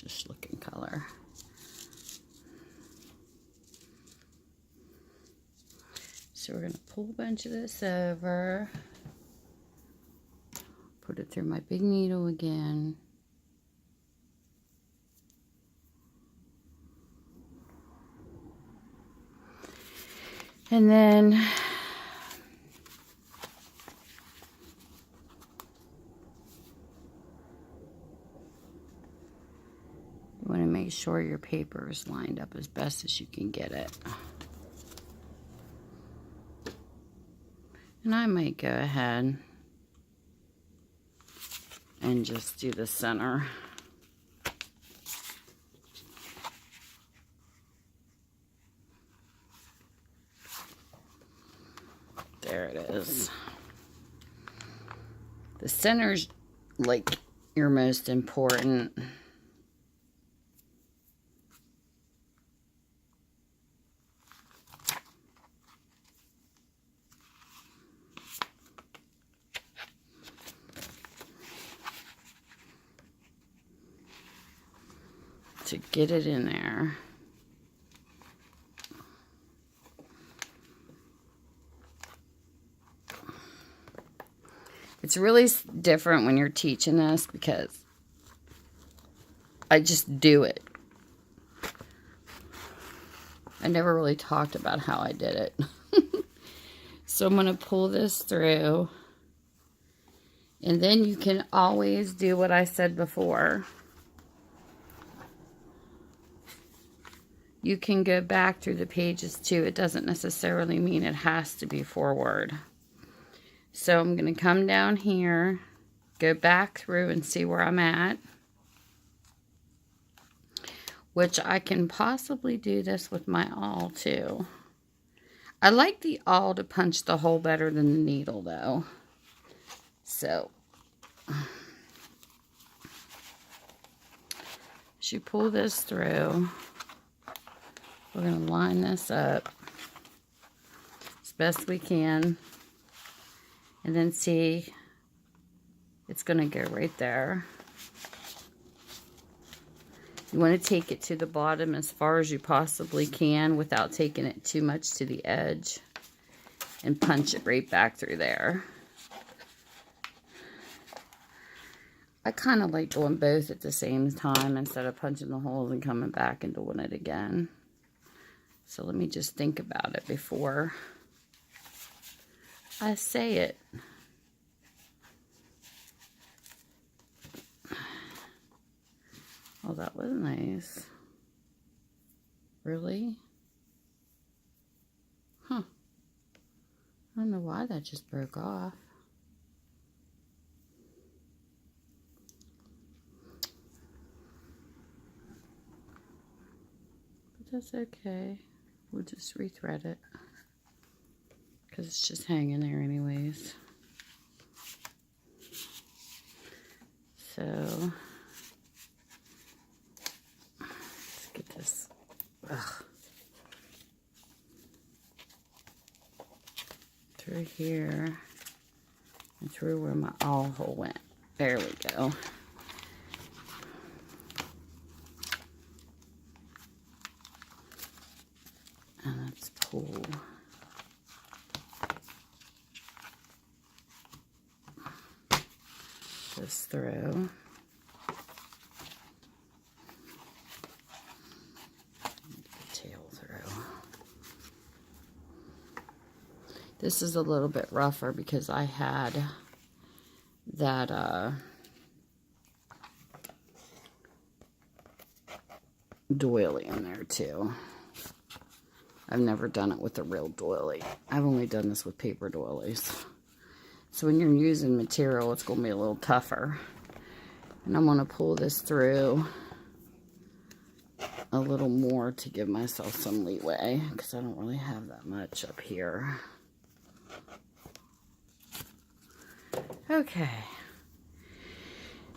Just looking color. So we're going to pull a bunch of this over, put it through my big needle again. And then you want to make sure your paper is lined up as best as you can get it. And I might go ahead and just do the center. There it is. The center's like your most important. To get it in there. It's really different when you're teaching this because I just do it. I never really talked about how I did it. So I'm going to pull this through. And then you can always do what I said before. You can go back through the pages too. It doesn't necessarily mean it has to be forward. So I'm going to come down here, go back through and see where I'm at. Which I can possibly do this with my awl too. I like the awl to punch the hole better than the needle though. So, as you pull this through, we're going to line this up as best we can. And then see, it's going to go right there. You want to take it to the bottom as far as you possibly can without taking it too much to the edge. And punch it right back through there. I kind of like doing both at the same time instead of punching the holes and coming back and doing it again. So let me just think about it before I say it. Oh, that was nice. Really? Huh. I don't know why that just broke off. But that's okay. We'll just rethread it. Because it's just hanging there anyways. So, let's get this. Ugh. Through here. And through where my awl hole went. There we go. And let's pull this through. The tail through. This is a little bit rougher because I had that doily in there too. I've never done it with a real doily. I've only done this with paper doilies. So when you're using material, it's going to be a little tougher. And I'm going to pull this through a little more to give myself some leeway because I don't really have that much up here. Okay.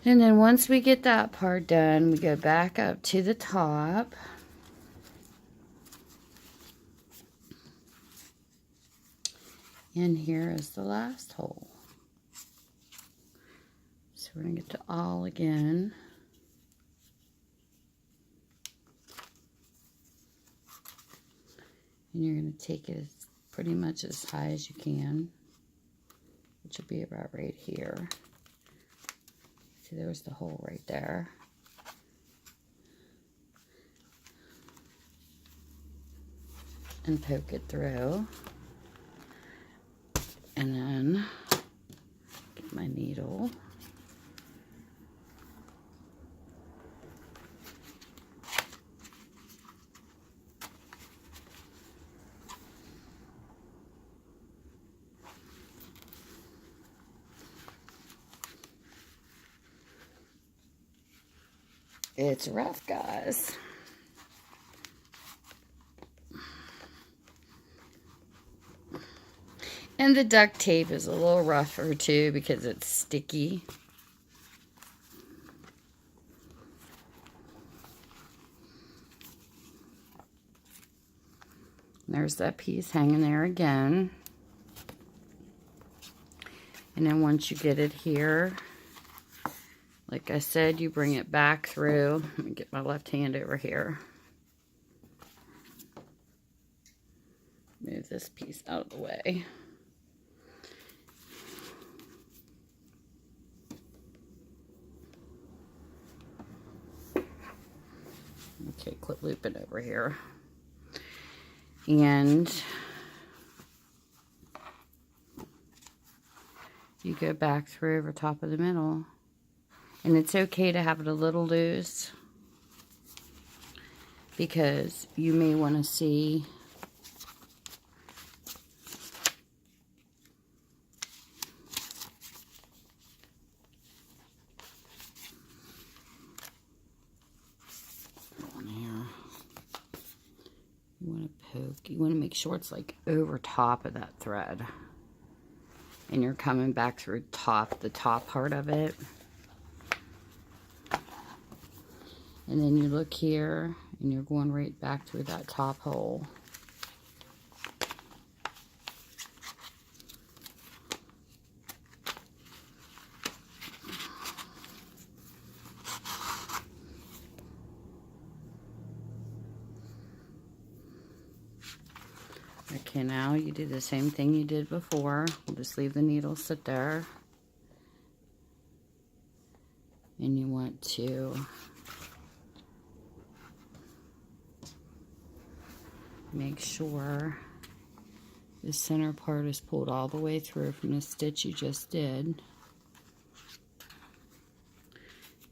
And then once we get that part done, we go back up to the top. And here is the last hole. So we're going to get to all again. And you're going to take it pretty much as high as you can, which will be about right here. See, there's the hole right there. And poke it through. And then get my needle. It's rough, guys. And the duct tape is a little rougher too because it's sticky. There's that piece hanging there again. And then once you get it here, like I said, you bring it back through. Let me get my left hand over here. Move this piece out of the way. Okay, quit looping over here. And you go back through over top of the middle. And it's okay to have it a little loose because you may want to see you want to make sure it's like over top of that thread. And you're coming back through the top part of it. And then you look here and you're going right back through that top hole. Okay, now you do the same thing you did before. We'll just leave the needle sit there. And you want to make sure the center part is pulled all the way through from the stitch you just did.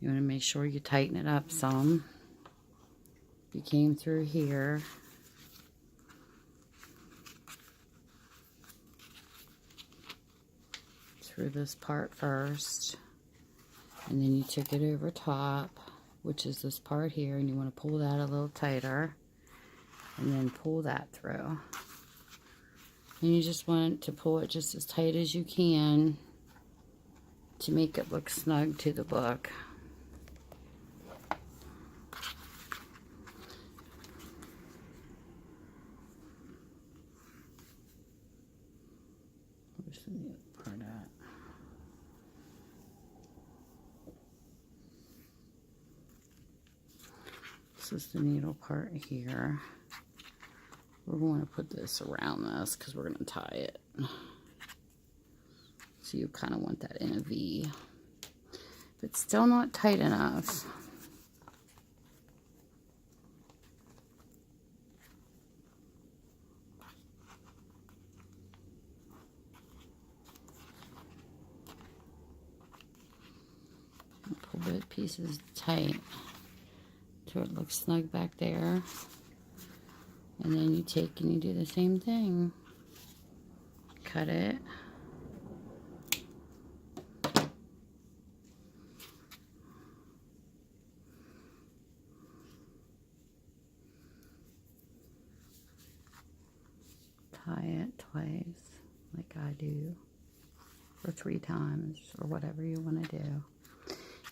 You want to make sure you tighten it up some. You came through here. Through this part first, and then you took it over top, which is this part here, and you want to pull that a little tighter, and then pull that through. And you just want to pull it just as tight as you can to make it look snug to the book. Where's the new part at? This is the needle part here. We're going to put this around this because we're going to tie it. So you kind of want that in a V. But still not tight enough. Pull both pieces tight so it looks snug back there. And then you take and you do the same thing. Cut it. Tie it twice, like I do, or 3 times, or whatever you want to do.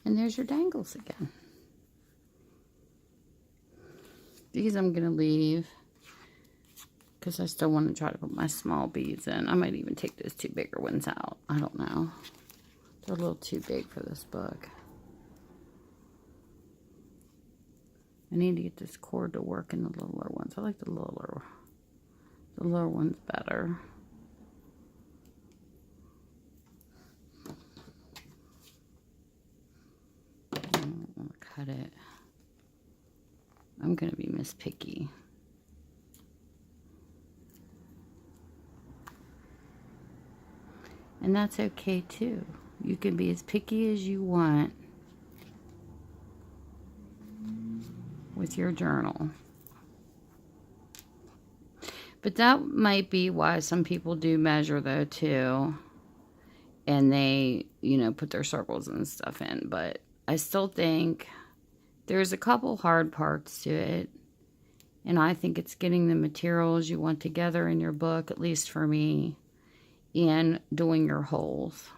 And there's your dangles again. These I'm going to leave because I still want to try to put my small beads in. I might even take those 2 bigger ones out. I don't know. They're a little too big for this book. I need to get this cord to work in the littler ones. I like the littler The lower one's better. I don't want to cut it. I'm going to be Miss Picky. And that's okay too. You can be as picky as you want with your journal. But that might be why some people do measure though too. And they, you know, put their circles and stuff in. But I still think there's a couple hard parts to it. And I think it's getting the materials you want together in your book, at least for me, and doing your holes.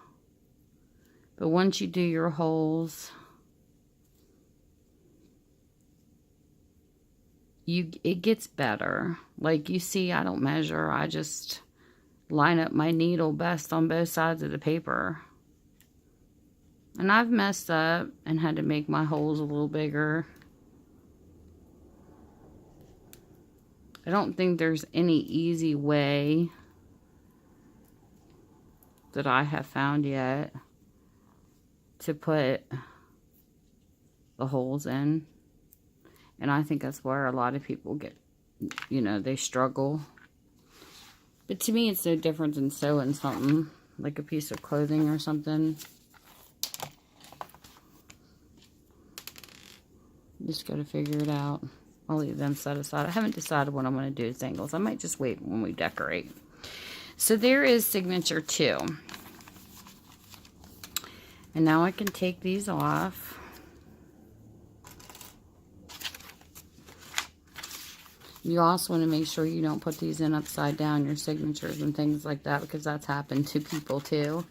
But once you do your holes, it gets better. Like you see, I don't measure. I just line up my needle best on both sides of the paper. And I've messed up and had to make my holes a little bigger. I don't think there's any easy way that I have found yet to put the holes in. And I think that's where a lot of people get, you know, they struggle. But to me, it's no different than sewing something, like a piece of clothing or something. Just got to figure it out. I'll leave them set aside. I haven't decided what I'm going to do with angles. I might just wait when we decorate. So there is signature 2. And now I can take these off. You also want to make sure you don't put these in upside down, your signatures and things like that, because that's happened to people too.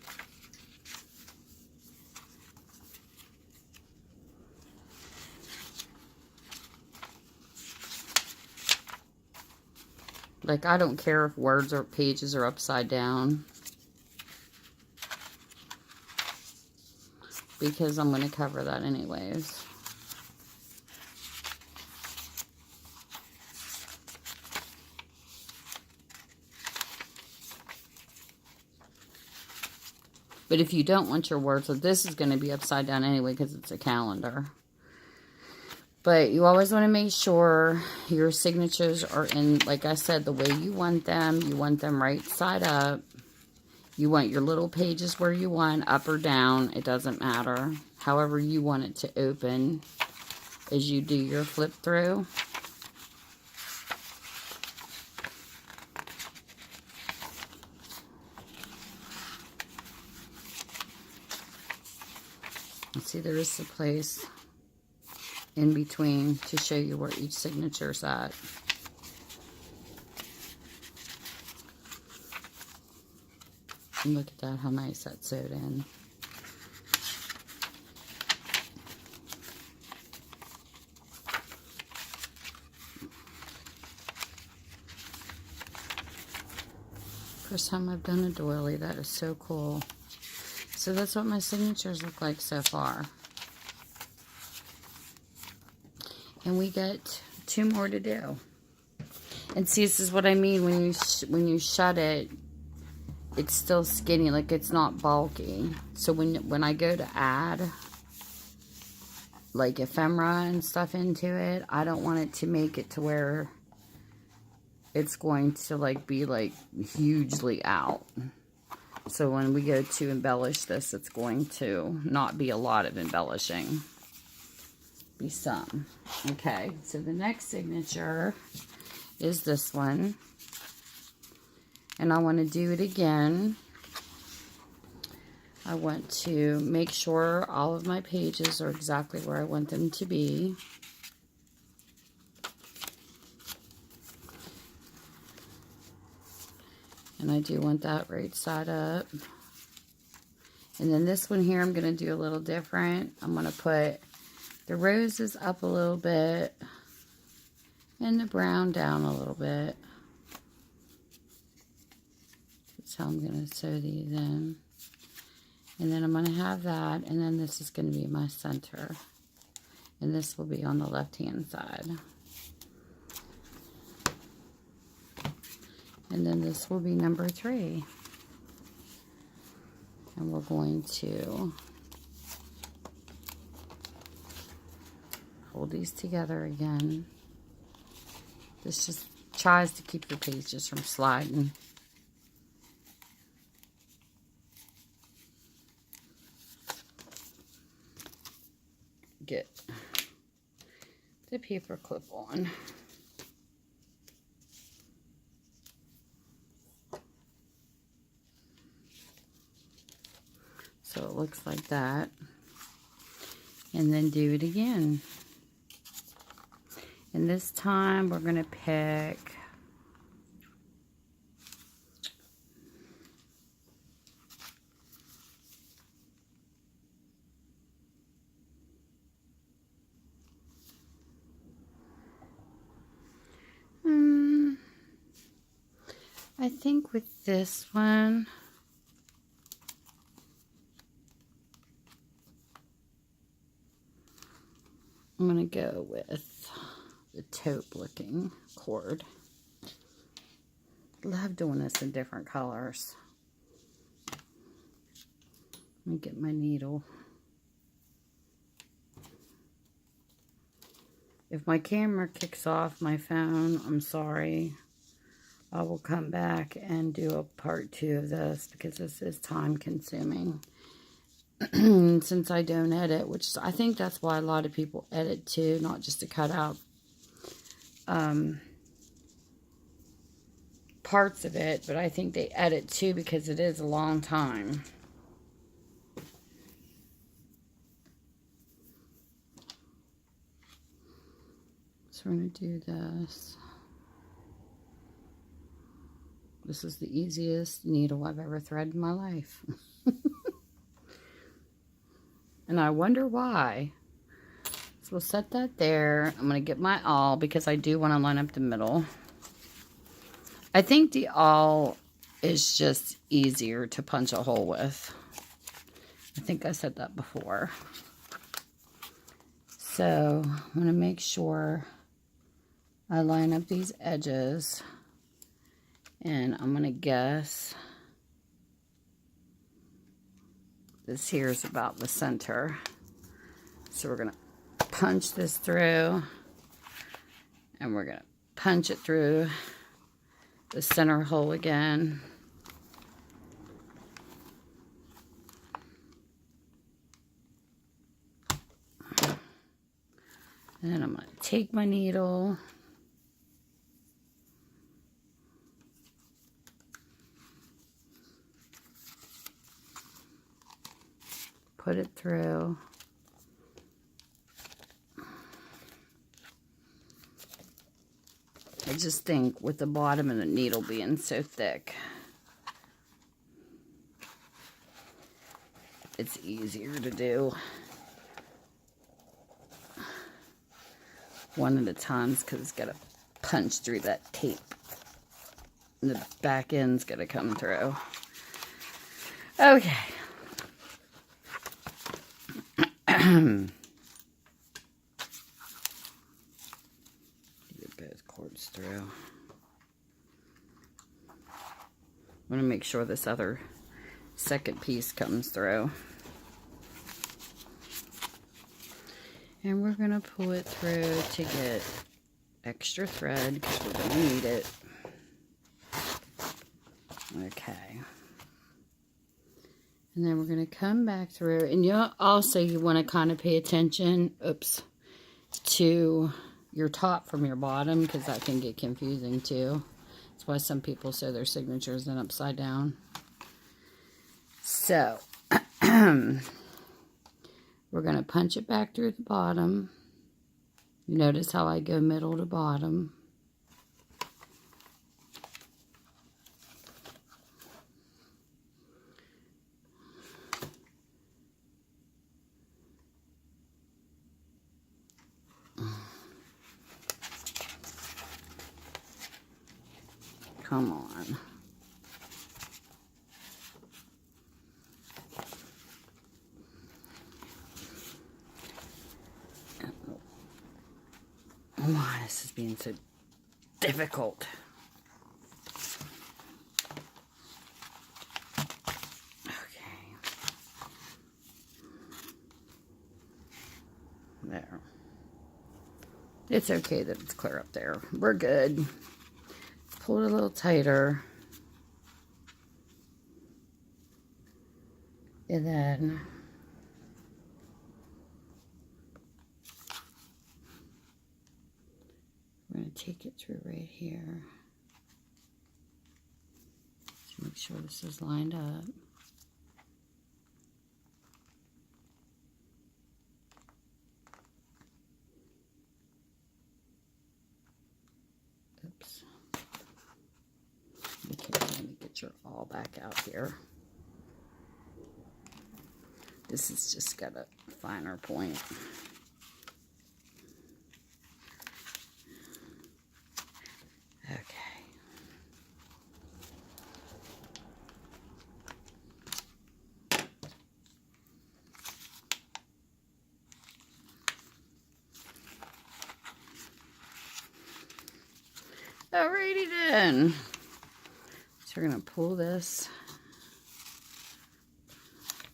Like, I don't care if words or pages are upside down, because I'm going to cover that anyways. But if you don't want your words, so this is going to be upside down anyway because it's a calendar. But you always want to make sure your signatures are in, like I said, the way you want them. You want them right side up. You want your little pages where you want, up or down. It doesn't matter. However you want it to open as you do your flip through. See, there is a place in between to show you where each signature's at. And look at that, how nice that's sewed in. First time I've done a doily. That is so cool. So that's what my signatures look like so far. And we get 2 more to do. And see, this is what I mean when you shut it, it's still skinny, like it's not bulky. So when I go to add like ephemera and stuff into it, I don't want it to make it to where it's going to like be like hugely out. So when we go to embellish this, it's going to not be a lot of embellishing. Be some. Okay, so the next signature is this one. And I want to do it again. I want to make sure all of my pages are exactly where I want them to be. And I do want that right side up. And then this one here, I'm going to do a little different. I'm going to put the roses up a little bit and the brown down a little bit. That's how I'm going to sew these in. And then I'm going to have that, and then this is going to be my center. And this will be on the left-hand side. And then this will be number 3. And we're going to hold these together again. This just tries to keep your pages from sliding. Get the paper clip on. So it looks like that. And then do it again. And this time we're going to pick I think with this one, I'm going to go with the taupe looking cord. Love doing this in different colors. Let me get my needle. If my camera kicks off my phone, I'm sorry. I will come back and do a part 2 of this because this is time consuming. Since I don't edit, which I think that's why a lot of people edit too, not just to cut out parts of it, but I think they edit too because it is a long time. So we're going to do this. This is the easiest needle I've ever threaded in my life. And I wonder why. So we'll set that there. I'm going to get my awl because I do want to line up the middle. I think the awl is just easier to punch a hole with. I think I said that before. So I'm going to make sure I line up these edges. And I'm going to guess this here is about the center. So we're going to punch this through. And we're going to punch it through the center hole again. And then I'm going to take my needle. Put it through. I just think with the bottom of the needle being so thick, it's easier to do one at a time because it's got to punch through that tape. And the back end's got to come through. Okay. Get both cords through. I'm going to make sure this other second piece comes through. And we're going to pull it through to get extra thread because we're going to need it. Okay. And then we're going to come back through. And you want to kind of pay attention, to your top from your bottom because that can get confusing too. That's why some people sew their signatures in upside down. So, we're going to punch it back through the bottom. You notice how I go middle to bottom. Come on. Why this is being so difficult. It's okay that it's clear up there. We're good. Let's pull it a little tighter. And then we're going to take it through right here. Just make sure this is lined up. Oops. Okay, let me get your all back out here. This has just got a finer point. Okay. Alrighty then. So we're going to pull this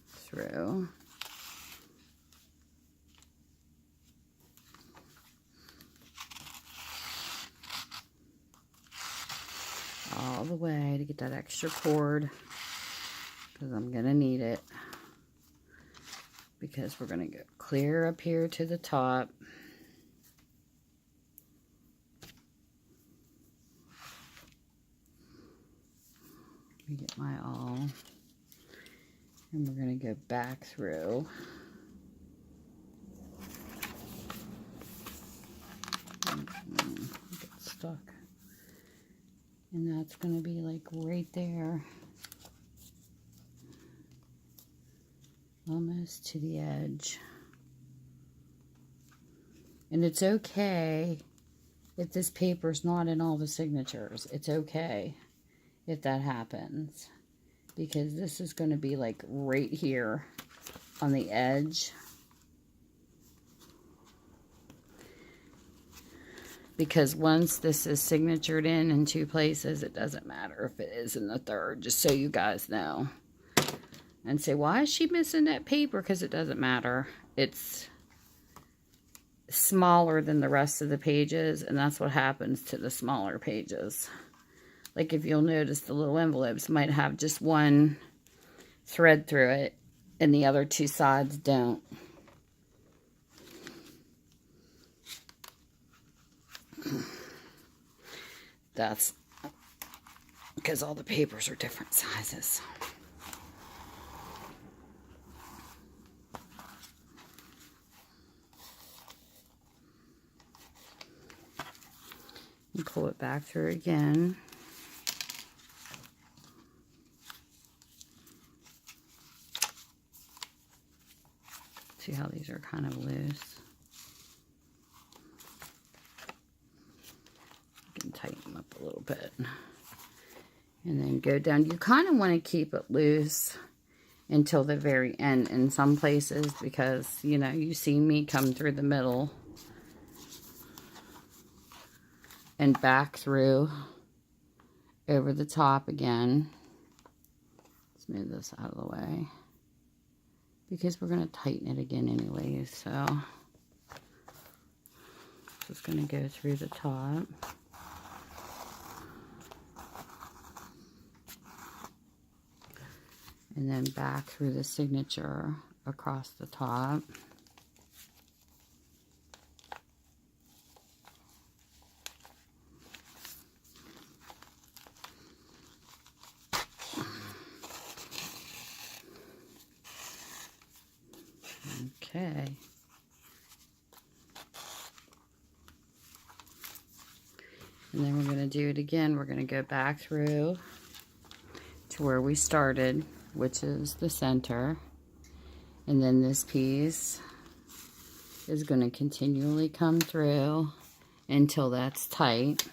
through. All the way to get that extra cord, because I'm going to need it, because we're going to go clear up here to the top. Let me get my awl, and we're going to go back through. Get stuck. And that's going to be like right there. Almost to the edge. And it's okay if this paper's not in all the signatures. It's okay if that happens. Because this is going to be like right here on the edge. Because once this is signatured in 2 places, it doesn't matter if it is in the third, just so you guys know. And say, why is she missing that paper? Because it doesn't matter. It's smaller than the rest of the pages, and that's what happens to the smaller pages. Like if you'll notice, the little envelopes might have just one thread through it, and the other 2 sides don't. That's because all the papers are different sizes. And pull it back through again. See how these are kind of loose? Tighten them up a little bit, and then go down. You kind of want to keep it loose until the very end in some places, because you know, you see me come through the middle and back through over the top again. Let's move this out of the way, because we're going to tighten it again anyway. So just going to go through the top. And then back through the signature across the top. Okay. And then we're going to do it again. We're going to go back through to where we started, which is the center. And then this piece is going to continually come through until that's tight.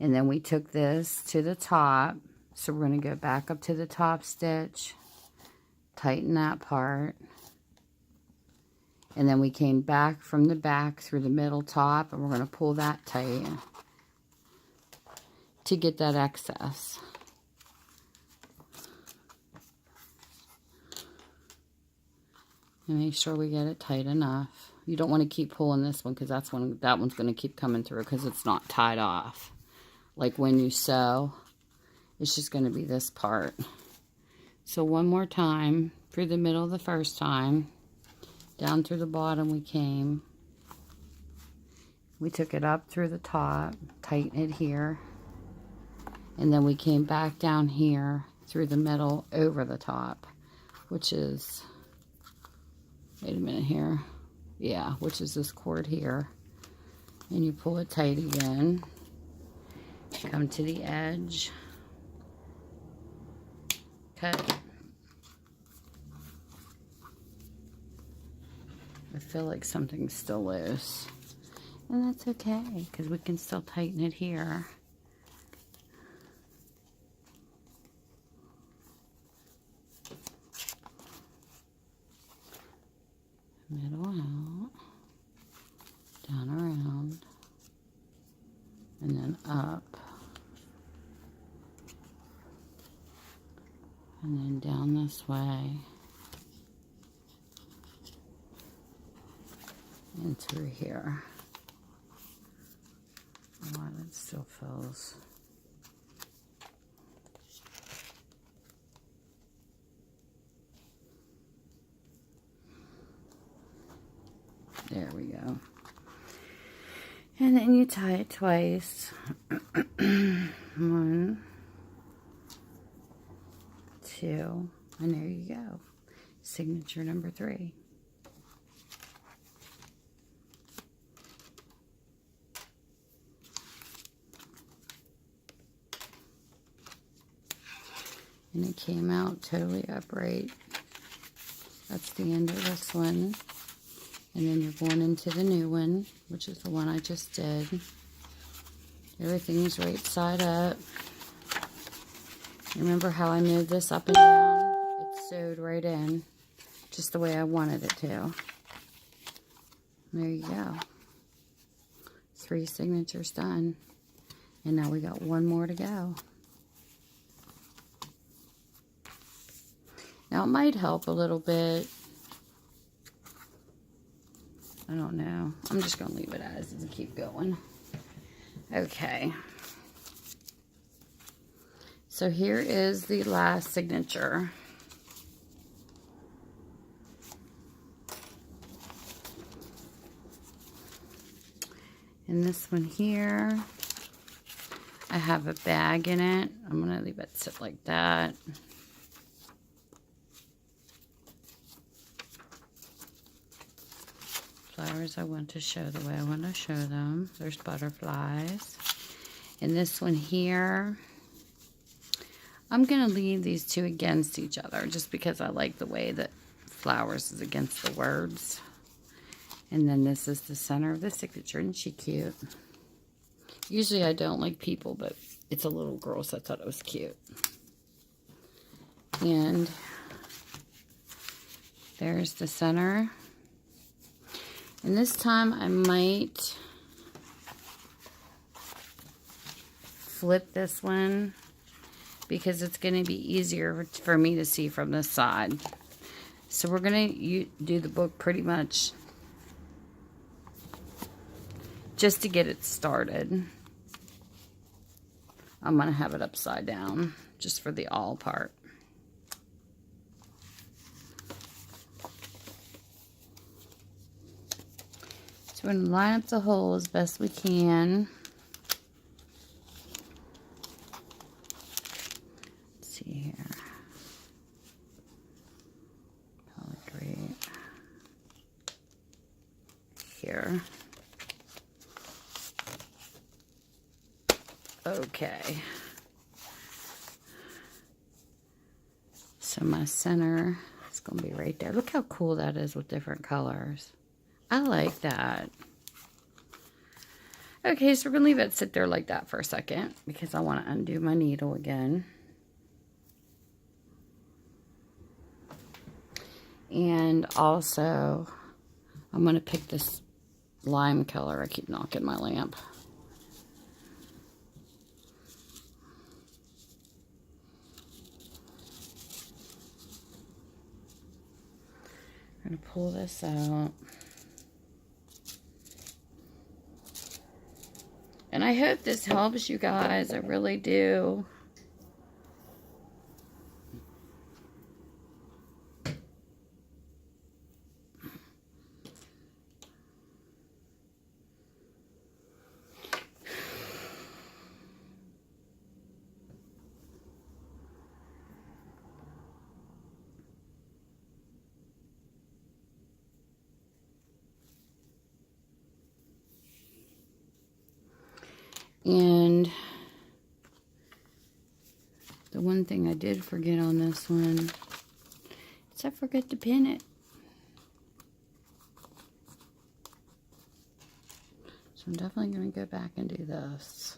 And then we took this to the top. So we're going to go back up to the top stitch, tighten that part. And then we came back from the back through the middle top, and we're going to pull that tight to get that excess. And make sure we get it tight enough. You don't want to keep pulling this one because that one's going to keep coming through because it's not tied off. Like when you sew, it's just going to be this part. So one more time, through the middle the first time, down through the bottom we came. We took it up through the top, tighten it here, and then we came back down here through the middle over the top, which is, wait a minute here, yeah, which is this cord here, and you pull it tight again, come to the edge, cut. I feel like something's still loose, and that's okay because we can still tighten it here. Middle out, down around, and then up, and then down this way, and through here. Wow, that still feels. There we go. And then you tie it twice. 1, 2, and there you go. Signature number 3. And it came out totally upright. That's the end of this one. And then you're going into the new one, which is the one I just did. Everything's right side up. Remember how I moved this up and down? It's sewed right in, just the way I wanted it to. There you go. 3 signatures done. And now we got one more to go. Now it might help a little bit. I don't know. I'm just going to leave it as and keep going. Okay. So here is the last signature. And this one here, I have a bag in it. I'm going to leave it sit like that. Flowers I want to show the way I want to show them. There's butterflies. And this one here, I'm going to leave these two against each other just because I like the way that flowers is against the words. And then this is the center of the signature. Isn't she cute? Usually I don't like people, but it's a little girl, so I thought it was cute. And there's the center. And this time I might flip this one because it's going to be easier for me to see from this side. So we're going to do the book pretty much just to get it started. I'm going to have it upside down just for the all part. So we're going to line up the hole as best we can. Let's see here. Probably great. Here. Okay. So my center is going to be right there. Look how cool that is with different colors. I like that. Okay, so we're going to leave it sit there like that for a second because I want to undo my needle again. And also, I'm going to pick this lime color. I keep knocking my lamp. I'm going to pull this out. And I hope this helps you guys. I really do. And the one thing I did forget on this one is I forgot to pin it. So I'm definitely going to go back and do this.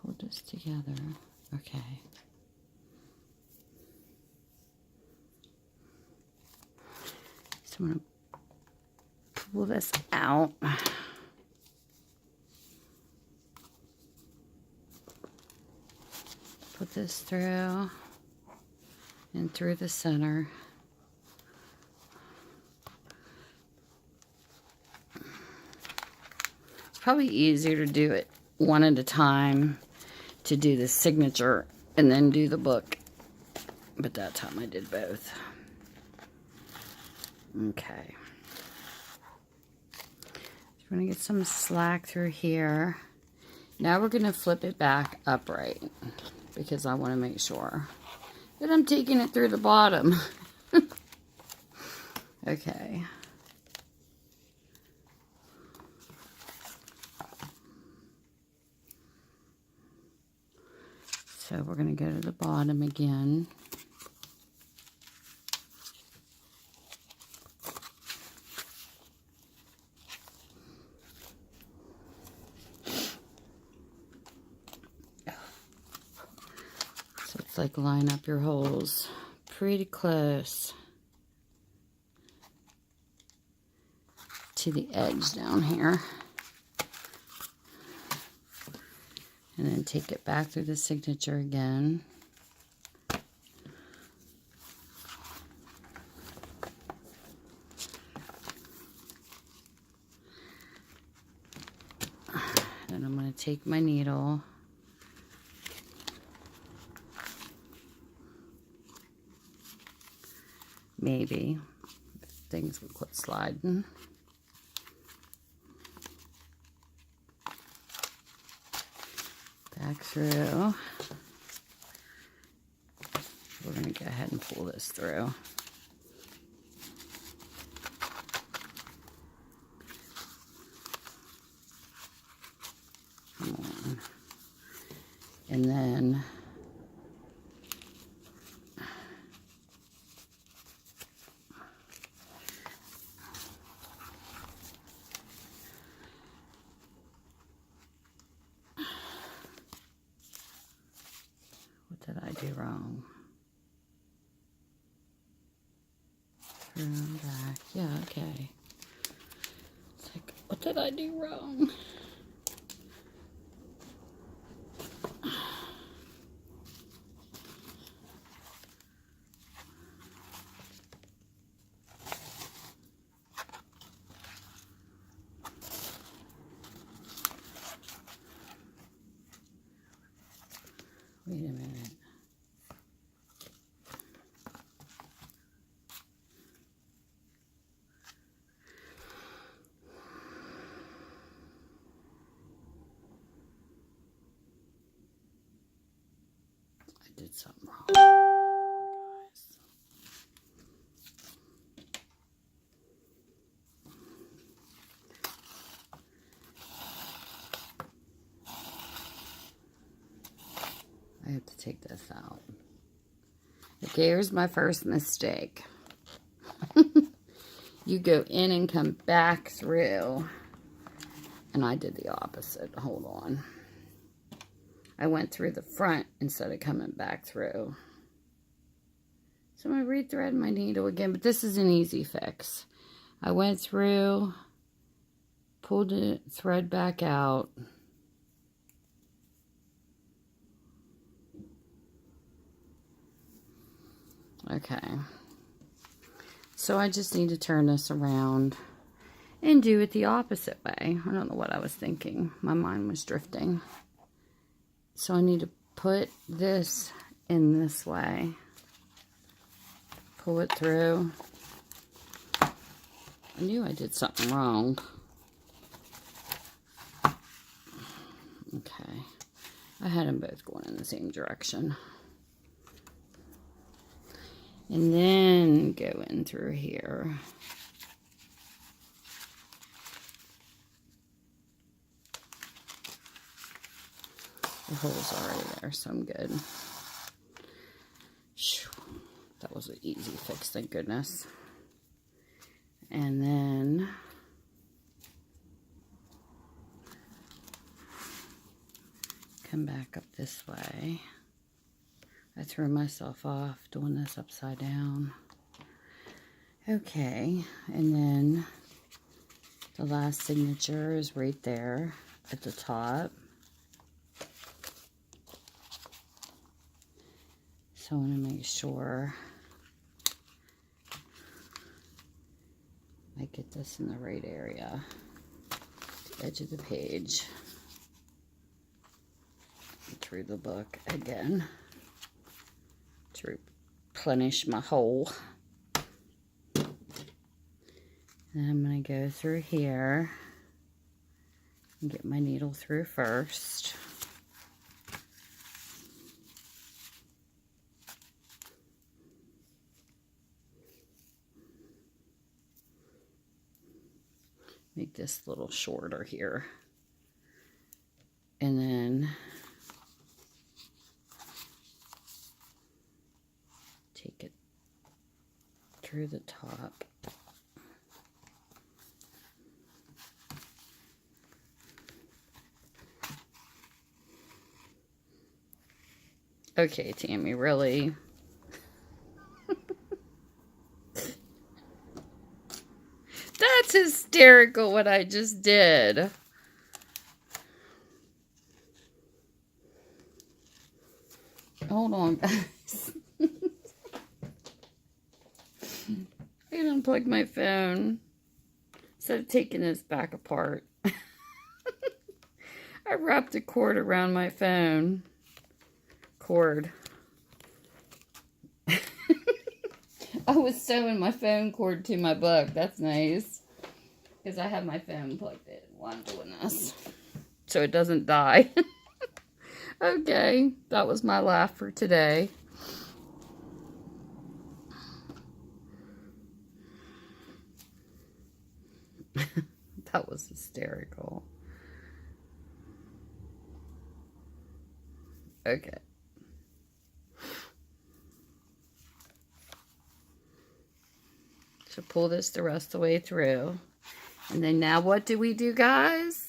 Hold this together. Okay. So I'm going to pull this out. Put this through and through the center. It's probably easier to do it one at a time, to do the signature and then do the book. But that time I did both. Okay. We're going to get some slack through here. Now we're going to flip it back upright because I want to make sure that I'm taking it through the bottom. Okay. So we're going to go to the bottom again. So it's like line up your holes pretty close to the edge down here. And then take it back through the signature again. Then I'm going to take my needle. Maybe. If things will quit sliding. Back through. We're going to go ahead and pull this through. Come on. And then what did I do wrong? Through and back. Yeah, okay. It's like, what did I do wrong? Wait a minute. I did something wrong. Guys. I have to take this out. Okay, here's my first mistake. You go in and come back through. And I did the opposite. Hold on. I went through the front instead of coming back through. So I'm going to rethread my needle again. But this is an easy fix. I went through, pulled the thread back out. Okay. So I just need to turn this around and do it the opposite way. I don't know what I was thinking. My mind was drifting. So I need to put this in this way. Pull it through. I knew I did something wrong. Okay. I had them both going in the same direction. And then go in through here. The hole's already there, so I'm good. That was an easy fix, thank goodness. And then come back up this way. I threw myself off doing this upside down. Okay, and then the last signature is right there at the top. So I want to make sure I get this in the right area, the edge of the page, through the book again to replenish my hole. And I'm going to go through here and get my needle through first. Make this a little shorter here. And then take it through the top. Okay, Tammy, really? That's hysterical what I just did. Hold on, guys. I can unplug my phone instead of taking this back apart. I wrapped a cord around my phone. Cord. I was sewing my phone cord to my book. That's nice. Because I have my phone plugged in while I'm doing this. So it doesn't die. Okay. That was my laugh for today. That was hysterical. Okay. So pull this the rest of the way through. And then now what do we do, guys?